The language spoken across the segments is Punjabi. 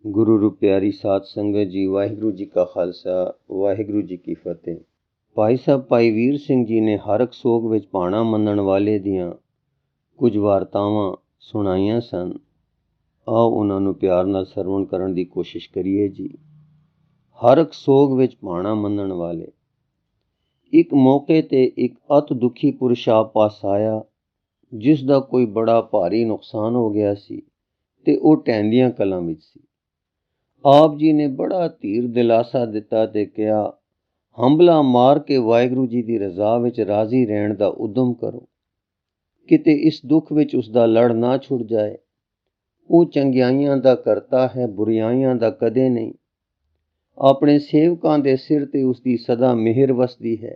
गुरु रू प्यारी साध संगत जी, वाहिगुरु जी का खालसा वाहिगुरु जी की फतेह। भाई साहब भाई वीर सिंह जी ने हरक सोग विच भाणा मनण वाले दियां कुछ वार्तावां सुणाइयां सन। आओ उन्हां नूं प्यार नाल सरवण करन दी कोशिश करिए जी। हरक सोग विच भाणा मनण वाले। एक मौके ते एक अत दुखी पुरुष आप पास आया, जिस दा कोई बड़ा भारी नुकसान हो गया सी ते ओह टहंदियां कलां विच सी। आप जी ने बड़ा धीर दिलासा दिता ते कहा, हंबला मार के वाहिगुरु जी की रजा विच राजी रहण दा उद्यम करो, किते इस दुख विच उसदा लड़ ना छुट जाए। वो चंगियाइयां दा करता है, बुराइयां दा कदे नहीं। अपने सेवकां दे सिर ते उसदी सदा मिहर वसदी है।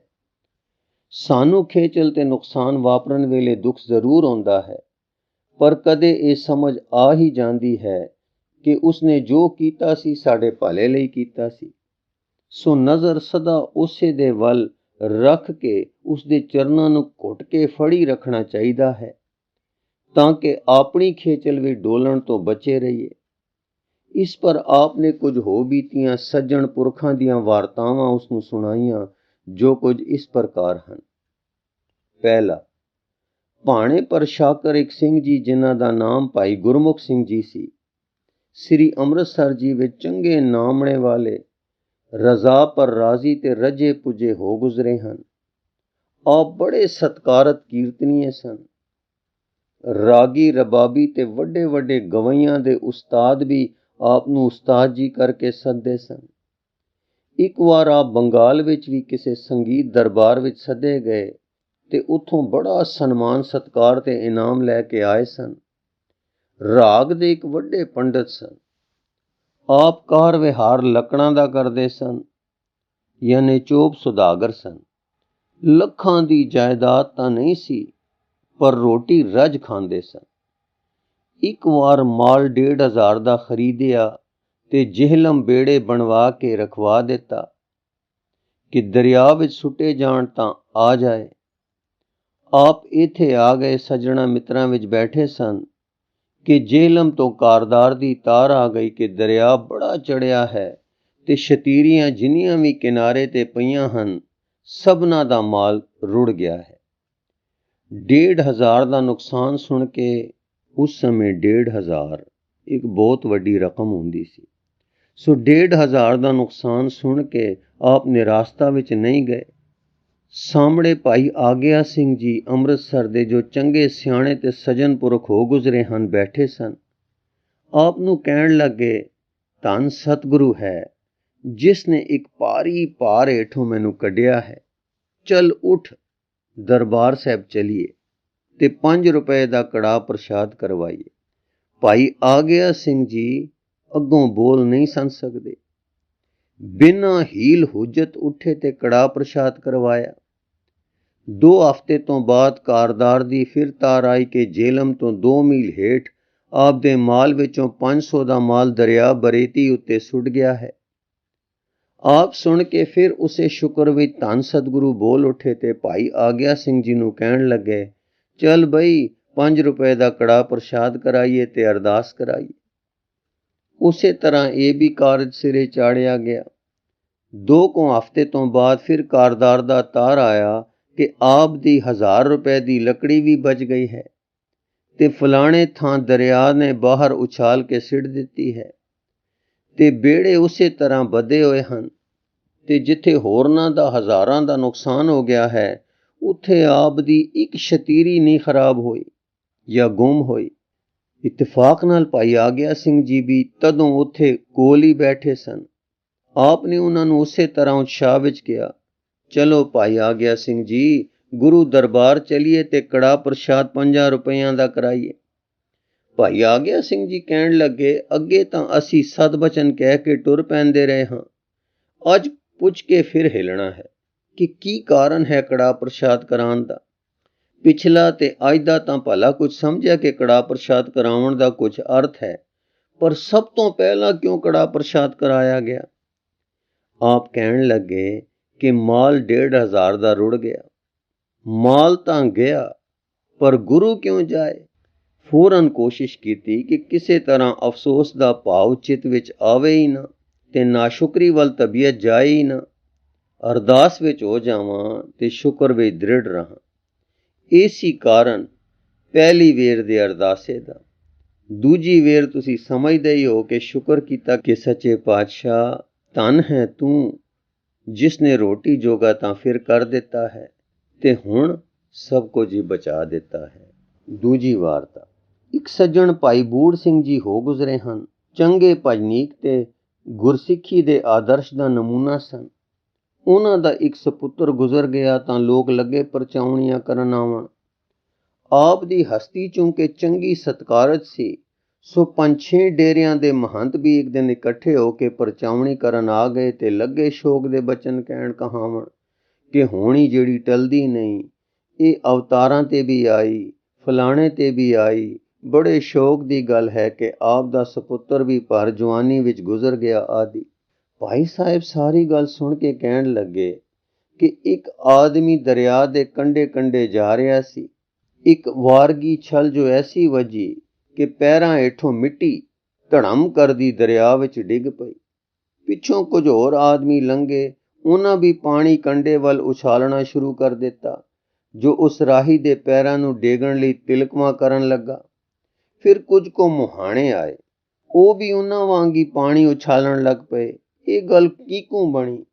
सानू खेचल ते नुकसान वापरन वेले दुख जरूर आउंदा है, पर कदे ये समझ आ ही जांदी है कि उसने जो कीता सी साडे भले लई कीता सी। सो नज़र सदा उसे दे वल रख के उसदे चरनां नूं घुट के फड़ी रखना चाहिदा है, तां कि अपनी खेचल भी डोलण तो बचे रहिए। इस पर आपने कुछ हो बीतियां सज्जण पुरखां दियां वार्तावां उसनूं सुणाइयां, जो कुछ इस प्रकार हन। पहला, भाणे पर शाकर एक सिंह जी, जिन्हां दा नाम भाई गुरमुख सिंह जी सी, श्री ਅੰਮ੍ਰਿਤਸਰ जी विच चंगे नामणे वाले रजा पर राजी ते रजे पुजे हो गुजरे हन। आप बड़े सत्कारत कीर्तनीय सन। रागी रबाबी ते वड्डे वड्डे गवैयां दे उस्ताद भी आप नूं उस्ताद जी करके सददे सन। एक वार आप बंगाल विच भी किसी संगीत दरबार विच सदे गए ते उत्थों बड़ा सन्मान सत्कार ते इनाम लैके आए सन। राग दे एक वड्डे पंडित सन। आप कार विहार लकड़ां दा करदे सन, यानी चोप सुदागर सन। लखां दी जायदाद तां नहीं सी, पर रोटी रज खांदे सन। एक वार माल 1500 दा खरीदिया ते ਜਿਹਲਮ बेड़े बनवा के रखवा दिता कि दरिया विच सुटे जाण तां आ जाए। आप इत्थे आ गए सज्जणा मित्रां विच बैठे सन कि ਜਿਹਲਮ तो कारदार दी तार आ गई कि दरिया बड़ा चढ़िया है ते शतीरियां जिन्नियां भी किनारे ते पईयां हन, सबना दा माल रुड़ गया है। 1500 दा नुकसान सुन के उस समय 1500 एक बहुत वड्डी रकम हुंदी सी। सो 1500 दा नुकसान सुन के आप निराशता विच नहीं गए। सामने भाई आग्या सिंह जी ਅੰਮ੍ਰਿਤਸਰ ਦੇ ਜੋ ਚੰਗੇ ਸਿਆਣੇ ਤੇ ਸਜਣ ਪੁਰਖ ਹੋ ਗੁਜ਼ਰੇ ਹਨ ਬੈਠੇ ਸਨ। ਆਪ ਨੂੰ ਕਹਿਣ ਲੱਗੇ, ਧੰਨ ਸਤਿਗੁਰੂ ਹੈ ਜਿਸ ਨੇ ਇੱਕ ਭਾਰੀ ਭਾਰ ਹੇਠੋਂ ਮੈਨੂੰ ਕੱਢਿਆ ਹੈ। ਚੱਲ ਉੱਠ, ਦਰਬਾਰ ਸਾਹਿਬ ਚਲੀਏ ਤੇ 5 ਰੁਪਏ ਦਾ ਕੜਾਹ ਪ੍ਰਸ਼ਾਦ ਕਰਵਾਈਏ। ਭਾਈ ਆਗਿਆ ਸਿੰਘ ਜੀ ਅੱਗੋਂ ਬੋਲ ਨਹੀਂ ਸਨ ਸਕਦੇ। ਬਿਨਾਂ ਹੀਲ ਹੁਜਤ ਉੱਠੇ ਤੇ ਕੜਾਹ ਪ੍ਰਸ਼ਾਦ ਕਰਵਾਇਆ। 2 ਹਫ਼ਤੇ ਤੋਂ ਬਾਅਦ ਕਾਰਦਾਰ ਦੀ ਫਿਰ ਤਾਰ ਆਈ ਕਿ ਜਿਹਲਮ ਤੋਂ 2 ਮੀਲ ਹੇਠ ਆਪ ਦੇ ਮਾਲ ਵਿੱਚੋਂ 500 ਦਾ ਮਾਲ ਦਰਿਆ ਬਰੇਤੀ ਉੱਤੇ ਸੁੱਟ ਗਿਆ ਹੈ। ਆਪ ਸੁਣ ਕੇ ਫਿਰ ਉਸੇ ਸ਼ੁਕਰ ਵਿੱਚ ਧੰਨ ਸਤਿਗੁਰੂ ਬੋਲ ਉੱਠੇ ਤੇ ਭਾਈ ਆਗਿਆ ਸਿੰਘ ਜੀ ਨੂੰ ਕਹਿਣ ਲੱਗੇ, ਚੱਲ ਬਈ 5 ਰੁਪਏ ਦਾ ਕੜਾਹ ਪ੍ਰਸ਼ਾਦ ਕਰਾਈਏ ਤੇ ਅਰਦਾਸ ਕਰਾਈਏ। ਉਸੇ ਤਰ੍ਹਾਂ ਇਹ ਵੀ ਕਾਰਜ ਸਿਰੇ ਚਾੜਿਆ ਗਿਆ। 2 ਹਫ਼ਤੇ ਤੋਂ ਬਾਅਦ ਫਿਰ ਕਾਰਦਾਰ ਦਾ ਤਾਰ ਆਇਆ ਕਿ ਆਪ ਦੀ 1000 ਰੁਪਏ ਦੀ ਲੱਕੜੀ ਵੀ ਬਚ ਗਈ ਹੈ ਤੇ ਫਲਾਣੇ ਥਾਂ ਦਰਿਆ ਨੇ ਬਾਹਰ ਉਛਾਲ ਕੇ ਸਿੱਟ ਦਿੱਤੀ ਹੈ ਤੇ ਬੇੜੇ ਉਸੇ ਤਰ੍ਹਾਂ ਵਧੇ ਹੋਏ ਹਨ ਤੇ ਜਿੱਥੇ ਹੋਰਨਾਂ ਦਾ ਹਜ਼ਾਰਾਂ ਦਾ ਨੁਕਸਾਨ ਹੋ ਗਿਆ ਹੈ, ਉੱਥੇ ਆਪ ਦੀ ਇੱਕ ਸ਼ਤੀਰੀ ਨਹੀਂ ਖਰਾਬ ਹੋਈ ਜਾਂ ਗੁੰਮ ਹੋਈ। ਇਤਫਾਕ ਨਾਲ ਭਾਈ ਆਗਿਆ ਸਿੰਘ ਜੀ ਵੀ ਤਦੋਂ ਉੱਥੇ ਕੋਲ ਹੀ ਬੈਠੇ ਸਨ। ਆਪ ਨੇ ਉਹਨਾਂ ਨੂੰ ਉਸੇ ਤਰ੍ਹਾਂ ਉਤਸ਼ਾਹ ਵਿੱਚ ਕਿਹਾ, ਚਲੋ ਭਾਈ ਆਗਿਆ ਸਿੰਘ ਜੀ, ਗੁਰੂ ਦਰਬਾਰ ਚਲੀਏ ਤੇ ਕੜਾਹ ਪ੍ਰਸ਼ਾਦ 5 ਰੁਪਇਆਂ ਦਾ ਕਰਾਈਏ। ਭਾਈ ਆਗਿਆ ਸਿੰਘ ਜੀ ਕਹਿਣ ਲੱਗੇ, ਅੱਗੇ ਤਾਂ ਅਸੀਂ ਸਦ ਬਚਨ ਕਹਿ ਕੇ ਟੁਰ ਪੈਂਦੇ ਰਹੇ ਹਾਂ, ਅੱਜ ਪੁੱਛ ਕੇ ਫਿਰ ਹਿਲਣਾ ਹੈ ਕਿ ਕੀ ਕਾਰਨ ਹੈ ਕੜਾਹ ਪ੍ਰਸ਼ਾਦ ਕਰਾਉਣ ਦਾ। ਪਿਛਲਾ ਤੇ ਅੱਜ ਦਾ ਤਾਂ ਭਲਾ ਕੁਝ ਸਮਝਿਆ ਕਿ ਕੜਾਹ ਪ੍ਰਸ਼ਾਦ ਕਰਾਉਣ ਦਾ ਕੁਝ ਅਰਥ ਹੈ, ਪਰ ਸਭ ਤੋਂ ਪਹਿਲਾਂ ਕਿਉਂ ਕੜਾਹ ਪ੍ਰਸ਼ਾਦ ਕਰਾਇਆ ਗਿਆ। ਆਪ ਕਹਿਣ ਲੱਗੇ ਕਿ ਮਾਲ 1500 ਦਾ ਰੁੜ ਗਿਆ। ਮਾਲ ਤਾਂ ਗਿਆ, ਪਰ ਗੁਰੂ ਕਿਉਂ ਜਾਏ। ਫੌਰਨ ਕੋਸ਼ਿਸ਼ ਕੀਤੀ ਕਿ ਕਿਸੇ ਤਰ੍ਹਾਂ ਅਫਸੋਸ ਦਾ ਭਾਵ ਚਿੱਤ ਵਿੱਚ ਆਵੇ ਹੀ ਨਾ ਤੇ ਨਾਸ਼ੁਕਰੀ ਵੱਲ ਤਬੀਅਤ ਜਾਏ ਹੀ ਨਾ। ਅਰਦਾਸ ਵਿੱਚ ਹੋ ਜਾਵਾਂ ਤੇ ਸ਼ੁਕਰ ਵਿੱਚ ਦ੍ਰਿੜ ਰਹਾਂ। ਇਸੀ ਕਾਰਨ ਪਹਿਲੀ ਵੇਰ ਦੇ ਅਰਦਾਸੇ ਦਾ। ਦੂਜੀ ਵੇਰ ਤੁਸੀਂ ਸਮਝਦੇ ਹੀ ਹੋ ਕਿ ਸ਼ੁਕਰ ਕੀਤਾ ਕਿ ਸੱਚੇ ਪਾਤਸ਼ਾਹ ਧੰਨ ਹੈ ਤੂੰ, ਜਿਸ ਨੇ ਰੋਟੀ ਜੋਗਾ ਤਾਂ ਫਿਰ ਕਰ ਦਿੱਤਾ ਹੈ ਤੇ ਹੁਣ ਸਭ ਕੁਝ ਹੀ ਬਚਾ ਦਿੱਤਾ ਹੈ। ਦੂਜੀ ਵਾਰਤਾ। ਇੱਕ ਸੱਜਣ ਭਾਈ ਬੂੜ ਸਿੰਘ ਜੀ ਹੋ ਗੁਜ਼ਰੇ ਹਨ। ਚੰਗੇ ਭਜਨੀਕ ਤੇ ਗੁਰਸਿੱਖੀ ਦੇ ਆਦਰਸ਼ ਦਾ ਨਮੂਨਾ ਸਨ। ਉਹਨਾਂ ਦਾ ਇੱਕ ਸਪੁੱਤਰ ਗੁਜ਼ਰ ਗਿਆ ਤਾਂ ਲੋਕ ਲੱਗੇ ਪਰਚਾਉਣੀਆਂ ਕਰਨ ਆਵਣ। ਆਪ ਦੀ ਹਸਤੀ ਚੂੰਕਿ ਚੰਗੀ ਸਤਿਕਾਰਤ ਸੀ, ਸੋ 5-6 ਡੇਰਿਆਂ ਦੇ ਮਹੰਤ ਵੀ ਇੱਕ ਦਿਨ ਇਕੱਠੇ ਹੋ ਕੇ ਪਰਚਾਉਣੀ ਕਰਨ ਆ ਗਏ ਤੇ ਲੱਗੇ ਸ਼ੋਕ ਦੇ ਬਚਨ ਕਹਿਣ ਕਹਾਵਣ ਕਿ ਹੋਣੀ ਜਿਹੜੀ ਟਲਦੀ ਨਹੀਂ, ਇਹ ਅਵਤਾਰਾਂ ਤੇ ਵੀ ਆਈ, ਫਲਾਣੇ ਤੇ ਵੀ ਆਈ। ਬੜੇ ਸ਼ੌਕ ਦੀ ਗੱਲ ਹੈ ਕਿ ਆਪ ਦਾ ਸਪੁੱਤਰ ਵੀ ਭਰ ਜਵਾਨੀ ਵਿੱਚ ਗੁਜ਼ਰ ਗਿਆ ਆਦਿ। ਭਾਈ ਸਾਹਿਬ ਸਾਰੀ ਗੱਲ ਸੁਣ ਕੇ ਕਹਿਣ ਲੱਗੇ ਕਿ ਇੱਕ ਆਦਮੀ ਦਰਿਆ ਦੇ ਕੰਢੇ ਕੰਢੇ ਜਾ ਰਿਹਾ ਸੀ। ਇੱਕ ਵਾਰਗੀ ਛਲ ਜੋ ਐਸੀ ਵੱਜੀ ਕਿ ਪੈਰਾਂ ਹੇਠੋਂ ਮਿੱਟੀ ਧੜਮ ਕਰਦੀ ਦਰਿਆ ਵਿੱਚ ਡਿੱਗ ਪਈ। ਪਿੱਛੋਂ ਕੁਝ ਹੋਰ ਆਦਮੀ ਲੰਘੇ, ਉਹਨਾਂ ਵੀ ਪਾਣੀ ਕੰਢੇ ਵੱਲ ਉਛਾਲਣਾ ਸ਼ੁਰੂ ਕਰ ਦਿੱਤਾ, ਜੋ ਉਸ ਰਾਹੀ ਦੇ ਪੈਰਾਂ ਨੂੰ ਡੇਗਣ ਲਈ ਤਿਲਕਵਾਂ ਕਰਨ ਲੱਗਾ। ਫਿਰ ਕੁਝ ਕੁ ਮੁਹਾਣੇ ਆਏ, ਉਹ ਵੀ ਉਹਨਾਂ ਵਾਂਗ ਹੀ ਪਾਣੀ ਉਛਾਲਣ ਲੱਗ ਪਏ। ਇਹ ਗੱਲ ਕਿਹਕੂ ਬਣੀ?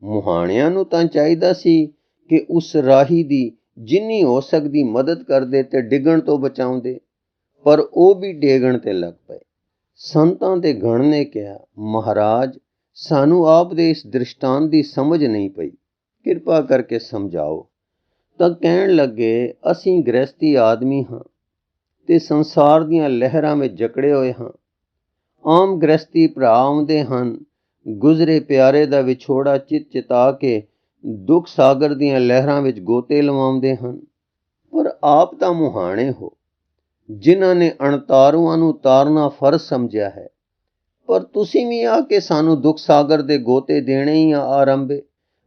ਮੁਹਾਣਿਆਂ ਨੂੰ ਤਾਂ ਚਾਹੀਦਾ ਸੀ ਕਿ ਉਸ ਰਾਹੀ ਦੀ ਜਿੰਨੀ ਹੋ ਸਕਦੀ ਮਦਦ ਕਰਦੇ ਤੇ ਡਿੱਗਣ ਤੋਂ ਬਚਾਉਂਦੇ, ਪਰ ਉਹ ਵੀ ਡੇਗਣ ਤੇ ਲੱਗ ਪਏ। ਸੰਤਾਂ ਦੇ ਗਣ ਨੇ ਕਿਹਾ, ਮਹਾਰਾਜ ਸਾਨੂੰ ਆਪ ਦੇ ਇਸ ਦ੍ਰਿਸ਼ਟਾਂਤ ਦੀ ਸਮਝ ਨਹੀਂ ਪਈ, ਕਿਰਪਾ ਕਰਕੇ ਸਮਝਾਓ। ਤਾਂ ਕਹਿਣ ਲੱਗੇ, ਅਸੀਂ ਗ੍ਰਹਿਸਤੀ ਆਦਮੀ ਹਾਂ ਤੇ ਸੰਸਾਰ ਦੀਆਂ ਲਹਿਰਾਂ ਵਿੱਚ ਜਕੜੇ ਹੋਏ ਹਾਂ। ਆਮ ਗ੍ਰਹਿਸਤੀ ਭਰਾ ਆਉਂਦੇ ਹਨ, ਗੁਜ਼ਰੇ ਪਿਆਰੇ ਦਾ ਵਿਛੋੜਾ ਚਿਤ ਚਿਤਾ ਕੇ ਦੁੱਖ ਸਾਗਰ ਦੀਆਂ ਲਹਿਰਾਂ ਵਿੱਚ ਗੋਤੇ ਲਵਾਉਂਦੇ ਹਨ। ਪਰ ਆਪ ਤਾਂ ਮੁਹਾਣੇ ਹੋ, ਜਿਨ੍ਹਾਂ ਨੇ ਅਣਤਾਰੂਆਂ ਨੂੰ ਤਾਰਨਾ ਫਰਜ਼ ਸਮਝਿਆ ਹੈ, ਪਰ ਤੁਸੀਂ ਵੀ ਆ ਕੇ ਸਾਨੂੰ ਦੁੱਖ ਸਾਗਰ ਦੇ ਗੋਤੇ ਦੇਣੇ ਹੀ ਆਰੰਭੇ,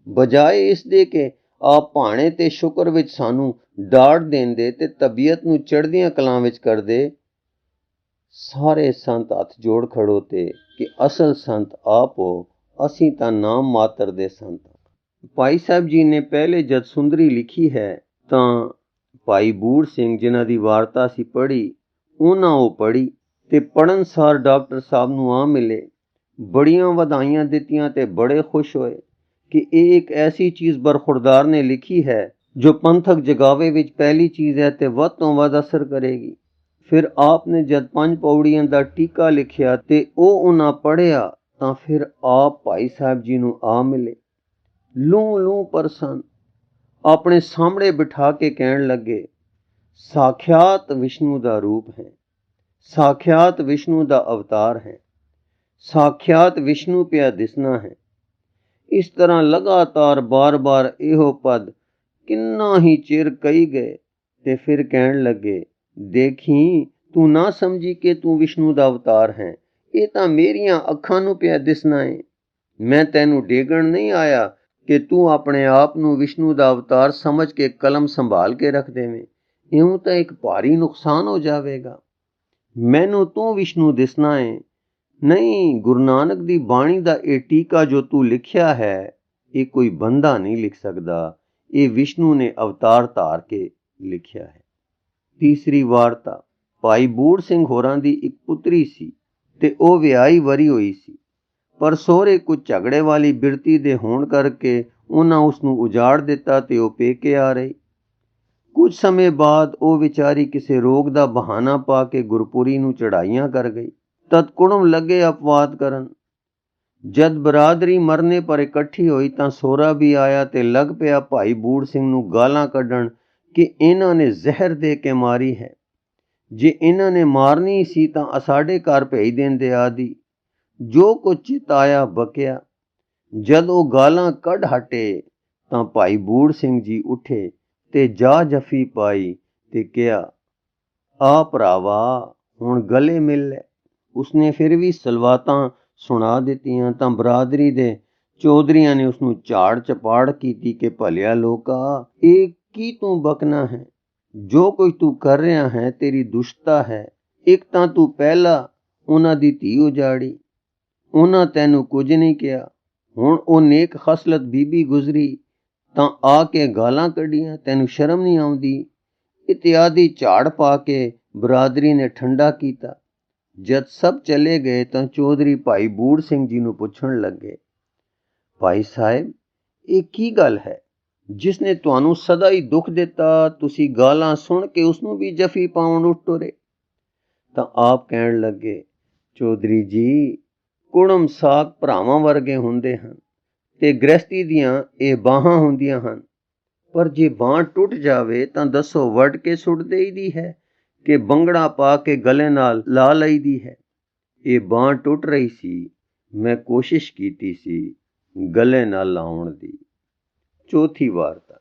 ਬਜਾਏ ਇਸ ਦੇ ਕਿ ਆਪ ਭਾਣੇ ਤੇ ਸ਼ੁਕਰ ਵਿੱਚ ਸਾਨੂੰ ਡਾੜ ਦਿੰਦੇ ਤੇ ਤਬੀਅਤ ਨੂੰ ਚੜ੍ਹਦੀਆਂ ਕਲਾਂ ਵਿੱਚ ਕਰਦੇ। ਸਾਰੇ ਸੰਤ ਹੱਥ ਜੋੜ ਖੜੋਤੇ ਕਿ ਅਸਲ ਸੰਤ ਆਪ ਹੋ, ਅਸੀਂ ਤਾਂ ਨਾਮ ਮਾਤਰ ਦੇ ਸੰਤ। ਭਾਈ ਸਾਹਿਬ ਜੀ ਨੇ ਪਹਿਲੇ ਜਦ ਸੁੰਦਰੀ ਲਿਖੀ ਹੈ ਤਾਂ ਭਾਈ ਬੂੜ ਸਿੰਘ, ਜਿਨ੍ਹਾਂ ਦੀ ਵਾਰਤਾ ਅਸੀਂ ਪੜ੍ਹੀ, ਉਹਨਾਂ ਉਹ ਪੜ੍ਹੀ ਤੇ ਪੜ੍ਹਨ ਸਾਰ ਡਾਕਟਰ ਸਾਹਿਬ ਨੂੰ ਆ ਮਿਲੇ, ਬੜੀਆਂ ਵਧਾਈਆਂ ਦਿੱਤੀਆਂ ਤੇ ਬੜੇ ਖੁਸ਼ ਹੋਏ ਕਿ ਇਹ ਇੱਕ ਐਸੀ ਚੀਜ਼ ਬਰਖੁਰਦਾਰ ਨੇ ਲਿਖੀ ਹੈ ਜੋ ਪੰਥਕ ਜਗਾਵੇ ਵਿੱਚ ਪਹਿਲੀ ਚੀਜ਼ ਹੈ ਤੇ ਵੱਧ ਤੋਂ ਵੱਧ ਅਸਰ ਕਰੇਗੀ। ਫਿਰ ਆਪ ਨੇ ਜਦ 5 ਪੌੜੀਆਂ ਦਾ ਟੀਕਾ ਲਿਖਿਆ ਤੇ ਉਹ ਉਹਨਾਂ ਪੜ੍ਹਿਆ ਤਾਂ ਫਿਰ ਆਪ ਭਾਈ ਸਾਹਿਬ ਜੀ ਨੂੰ ਆ ਮਿਲੇ। ਲੂੰ ਲੂੰ ਪ੍ਰਸੰਨ ਆਪਣੇ ਸਾਹਮਣੇ ਬਿਠਾ ਕੇ ਕਹਿਣ ਲੱਗੇ, ਸਾਖਿਆਤ ਵਿਸ਼ਨੂੰ ਦਾ ਰੂਪ ਹੈ, ਸਾਖਿਆਤ ਵਿਸ਼ਨੂੰ ਦਾ ਅਵਤਾਰ ਹੈ, ਸਾਖਿਆਤ ਵਿਸ਼ਨੂੰ ਪਿਆ ਦਿਸਣਾ ਹੈ। ਇਸ ਤਰ੍ਹਾਂ ਲਗਾਤਾਰ ਬਾਰ-ਬਾਰ ਇਹੋ ਪਦ ਕਿੰਨਾ ਹੀ ਚਿਰ ਕਹੀ ਗਏ ਤੇ ਫਿਰ ਕਹਿਣ ਲੱਗੇ, ਦੇਖੀ ਤੂੰ ਨਾ ਸਮਝੀ ਕਿ ਤੂੰ ਵਿਸ਼ਨੂੰ ਦਾ ਅਵਤਾਰ ਹੈ, ਇਹ ਤਾਂ ਮੇਰੀਆਂ ਅੱਖਾਂ ਨੂੰ ਪਿਆ ਦਿਸਣਾ ਹੈ। ਮੈਂ ਤੈਨੂੰ ਡੇਗਣ ਨਹੀਂ ਆਇਆ ਕਿ ਤੂੰ ਆਪਣੇ ਆਪ ਨੂੰ ਵਿਸ਼ਨੂੰ ਦਾ ਅਵਤਾਰ ਸਮਝ ਕੇ ਕਲਮ ਸੰਭਾਲ ਕੇ ਰੱਖ ਦੇਵੇਂ, ਇਉਂ ਤਾਂ ਇੱਕ ਭਾਰੀ ਨੁਕਸਾਨ ਹੋ ਜਾਵੇਗਾ। ਮੈਨੂੰ ਤੂੰ ਵਿਸ਼ਨੂੰ ਦਿਸਣਾ ਹੈ। ਨਹੀਂ, ਗੁਰੂ ਨਾਨਕ ਦੀ ਬਾਣੀ ਦਾ ਇਹ ਟੀਕਾ ਜੋ ਤੂੰ ਲਿਖਿਆ ਹੈ, ਇਹ ਕੋਈ ਬੰਦਾ ਨਹੀਂ ਲਿਖ ਸਕਦਾ, ਇਹ ਵਿਸ਼ਨੂੰ ਨੇ ਅਵਤਾਰ ਧਾਰ ਕੇ ਲਿਖਿਆ ਹੈ। ਤੀਸਰੀ ਵਾਰਤਾ। ਭਾਈ ਬੂੜ ਸਿੰਘ ਹੋਰਾਂ ਦੀ ਇੱਕ ਪੁੱਤਰੀ ਸੀ ਤੇ ਉਹ ਵਿਆਹੀ ਵਰੀ ਹੋਈ ਸੀ, ਪਰ ਸਹੁਰੇ ਕੁਝ ਝਗੜੇ ਵਾਲੀ ਬਿਰਤੀ ਦੇ ਹੋਣ ਕਰਕੇ ਉਹਨਾਂ ਉਸ ਨੂੰ ਉਜਾੜ ਦਿੱਤਾ ਤੇ ਉਹ ਪੇਕੇ ਆ ਰਹੀ। ਕੁਝ ਸਮੇਂ ਬਾਅਦ ਉਹ ਵਿਚਾਰੀ ਕਿਸੇ ਰੋਗ ਦਾ ਬਹਾਨਾ ਪਾ ਕੇ ਗੁਰਪੁਰੀ ਨੂੰ ਚੜ੍ਹਾਈਆਂ ਕਰ ਗਈ। ਤਦ ਕੁੜਮ ਲੱਗੇ ਅਪਵਾਦ ਕਰਨ। ਜਦ ਬਰਾਦਰੀ ਮਰਨੇ ਪਰ ਇਕੱਠੀ ਹੋਈ ਤਾਂ ਸਹੁਰਾ ਵੀ ਆਇਆ ਤੇ ਲੱਗ ਪਿਆ ਭਾਈ ਬੂੜ ਸਿੰਘ ਨੂੰ ਗਾਲਾਂ ਕੱਢਣ ਕਿ ਇਹਨਾਂ ਨੇ ਜ਼ਹਿਰ ਦੇ ਕੇ ਮਾਰੀ ਹੈ, ਜੇ ਇਹਨਾਂ ਨੇ ਮਾਰਨੀ ਸੀ ਤਾਂ ਸਾਡੇ ਘਰ ਭੇਜ ਦਿੰਦੇ ਆਦਿ। ਜੋ ਕੁਝ ਚਿਤ ਆਇਆ ਬਕਿਆ। ਜਦ ਉਹ ਗਾਲਾਂ ਕੱਢ ਹਟੇ ਤਾਂ ਭਾਈ ਬੂੜ ਸਿੰਘ ਜੀ ਉੱਠੇ ਤੇ ਜਾ ਜੱਫੀ ਪਾਈ ਤੇ ਕਿਹਾ, ਆ ਭਰਾਵਾ ਹੁਣ ਗਲੇ ਮਿਲ ਲੈ। ਉਸਨੇ ਫਿਰ ਵੀ ਸਲਵਾਤਾਂ ਸੁਣਾ ਦਿੱਤੀਆਂ ਤਾਂ ਬਰਾਦਰੀ ਦੇ ਚੌਧਰੀਆਂ ਨੇ ਉਸਨੂੰ ਝਾੜ ਚਪਾੜ ਕੀਤੀ ਕਿ ਭਲਿਆ ਲੋਕਾ, ਇਹ ਕੀ ਤੂੰ ਬਕਣਾ ਹੈ? ਜੋ ਕੁਝ ਤੂੰ ਕਰ ਰਿਹਾ ਹੈ ਤੇਰੀ ਦੁਸ਼ਟਤਾ ਹੈ। ਇੱਕ ਤਾਂ ਤੂੰ ਪਹਿਲਾਂ ਉਹਨਾਂ ਦੀ ਧੀ ਉਜਾੜੀ, ਉਹਨਾਂ ਤੈਨੂੰ ਕੁਝ ਨਹੀਂ ਕਿਹਾ। ਹੁਣ ਉਹ ਨੇਕ ਖਸਲਤ ਬੀਬੀ ਗੁਜ਼ਰੀ ਤਾਂ ਆ ਕੇ ਗਾਲਾਂ ਕੱਢੀਆਂ, ਤੈਨੂੰ ਸ਼ਰਮ ਨਹੀਂ ਆਉਂਦੀ। ਇਤਿਆਦਿ ਝਾੜ ਪਾ ਕੇ ਬਰਾਦਰੀ ਨੇ ਠੰਡਾ ਕੀਤਾ। ਜਦ ਸਭ ਚਲੇ ਗਏ ਤਾਂ ਚੌਧਰੀ ਭਾਈ ਬੂੜ ਸਿੰਘ ਜੀ ਨੂੰ ਪੁੱਛਣ ਲੱਗੇ, ਭਾਈ ਸਾਹਿਬ, ਇਹ ਕੀ ਗੱਲ ਹੈ? ਜਿਸ ਨੇ ਤੁਹਾਨੂੰ ਸਦਾ ਹੀ ਦੁੱਖ ਦਿੱਤਾ, ਤੁਸੀਂ ਗਾਲਾਂ ਸੁਣ ਕੇ ਉਸਨੂੰ ਵੀ ਜਫੀ ਪਾਉਣ ਉੱਠ ਟੁਰੇ। ਤਾਂ ਆਪ ਕਹਿਣ ਲੱਗੇ, ਚੌਧਰੀ ਜੀ, ਕੁੜਮ ਸਾਕ ਭਰਾਵਾਂ ਵਰਗੇ ਹੁੰਦੇ ਹਨ ਤੇ ਗ੍ਰਸਤੀ ਦੀਆਂ ਇਹ ਬਾਹਾਂ ਹੁੰਦੀਆਂ ਹਨ। ਪਰ ਜੇ ਬਾਂਹ ਟੁੱਟ ਜਾਵੇ ਤਾਂ ਦੱਸੋ ਵੱਢ ਕੇ ਸੁੱਟ ਦੇਈਦੀ ਹੈ ਕਿ ਬੰਗੜਾ ਪਾ ਕੇ ਗਲੇ ਨਾਲ ਲਾ ਲਈਦੀ ਹੈ। ਇਹ ਬਾਂਹ ਟੁੱਟ ਰਹੀ ਸੀ, ਮੈਂ ਕੋਸ਼ਿਸ਼ ਕੀਤੀ ਸੀ ਗਲੇ ਨਾਲ ਲਾਉਣ ਦੀ। ਚੌਥੀ ਵਾਰਤਾ।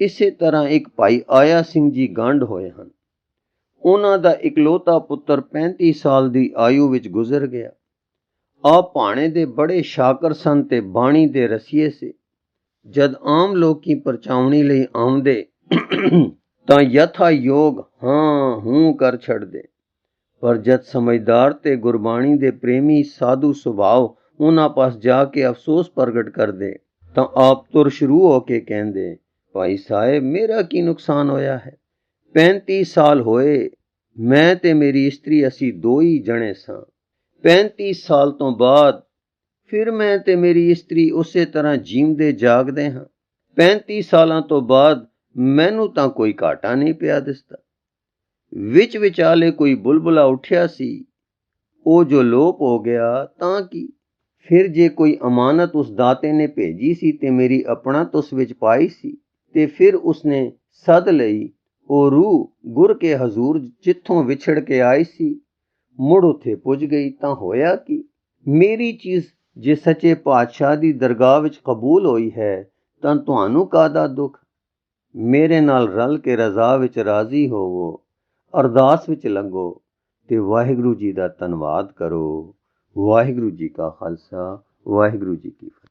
ਇਸੇ ਤਰ੍ਹਾਂ ਇੱਕ ਭਾਈ ਆਇਆ ਸਿੰਘ ਜੀ ਗੰਢ ਹੋਏ ਹਨ। ਉਹਨਾਂ ਦਾ ਇਕਲੌਤਾ ਪੁੱਤਰ 35 ਸਾਲ ਦੀ ਆਯੂ ਵਿੱਚ ਗੁਜ਼ਰ ਗਿਆ। ਆਪ ਭਾਣੇ ਦੇ ਬੜੇ ਸ਼ਾਕਰ ਸਨ ਤੇ ਬਾਣੀ ਦੇ ਰਸੀਏ ਸੀ। ਜਦ ਆਮ ਲੋਕੀ ਪਰਚਾਉਣੀ ਲਈ ਆਉਂਦੇ ਤਾਂ ਯਥਾ ਯੋਗ ਹਾਂ ਹੂੰ ਕਰ ਛੱਡਦੇ, ਪਰ ਜਦ ਸਮਝਦਾਰ ਤੇ ਗੁਰਬਾਣੀ ਦੇ ਪ੍ਰੇਮੀ ਸਾਧੂ ਸੁਭਾਅ ਉਹਨਾਂ ਪਾਸ ਜਾ ਕੇ ਅਫਸੋਸ ਪ੍ਰਗਟ ਕਰਦੇ ਤਾਂ ਆਪ ਤੁਰ ਸ਼ੁਰੂ ਹੋ ਕੇ ਕਹਿੰਦੇ, ਭਾਈ ਸਾਹਿਬ, ਮੇਰਾ ਕੀ ਨੁਕਸਾਨ ਹੋਇਆ ਹੈ? 35 ਸਾਲ ਹੋਏ ਮੈਂ ਤੇ ਮੇਰੀ ਇਸਤਰੀ ਅਸੀਂ ਦੋ ਹੀ ਜਣੇ ਸਾਂ। 35 ਸਾਲ ਤੋਂ ਬਾਅਦ ਫਿਰ ਮੈਂ ਤੇ ਮੇਰੀ ਇਸਤਰੀ ਉਸੇ ਤਰ੍ਹਾਂ ਜੀਵਦੇ ਜਾਗਦੇ ਹਾਂ। 35 ਸਾਲਾਂ ਤੋਂ ਬਾਅਦ ਮੈਨੂੰ ਤਾਂ ਕੋਈ ਘਾਟਾ ਨਹੀਂ ਪਿਆ ਦਿਸਦਾ। ਵਿੱਚ ਵਿਚਾਲੇ ਕੋਈ ਬੁਲਬੁਲਾ ਉੱਠਿਆ ਸੀ, ਉਹ ਜੋ ਲੋਪ ਹੋ ਗਿਆ ਤਾਂ ਕੀ। ਫਿਰ ਜੇ ਕੋਈ ਅਮਾਨਤ ਉਸ ਦਾਤੇ ਨੇ ਭੇਜੀ ਸੀ ਤੇ ਮੇਰੀ ਆਪਣਤ ਉਸ ਵਿੱਚ ਪਾਈ ਸੀ, ਤੇ ਫਿਰ ਉਸਨੇ ਸੱਦ ਲਈ ਉਹ ਰੂਹ ਗੁਰ ਕੇ ਹਜ਼ੂਰ ਜਿੱਥੋਂ ਵਿਛੜ ਕੇ ਆਈ ਸੀ, ਮੁੜ ਉੱਥੇ ਪੁੱਜ ਗਈ ਤਾਂ ਹੋਇਆ ਕੀ। ਮੇਰੀ ਚੀਜ਼ ਜੇ ਸੱਚੇ ਪਾਤਸ਼ਾਹ ਦੀ ਦਰਗਾਹ ਵਿੱਚ ਕਬੂਲ ਹੋਈ ਹੈ ਤਾਂ ਤੁਹਾਨੂੰ ਕਾਹਦਾ ਦੁੱਖ। ਮੇਰੇ ਨਾਲ ਰਲ ਕੇ ਰਜ਼ਾ ਵਿੱਚ ਰਾਜ਼ੀ ਹੋਵੋ, ਅਰਦਾਸ ਵਿੱਚ ਲੱਗੋ ਤੇ ਵਾਹਿਗੁਰੂ ਜੀ ਦਾ ਧੰਨਵਾਦ ਕਰੋ। ਵਾਹਿਗੁਰੂ ਜੀ ਕਾ ਖਾਲਸਾ, ਵਾਹਿਗੁਰੂ ਜੀ ਕੀ ਫਤਿਹ।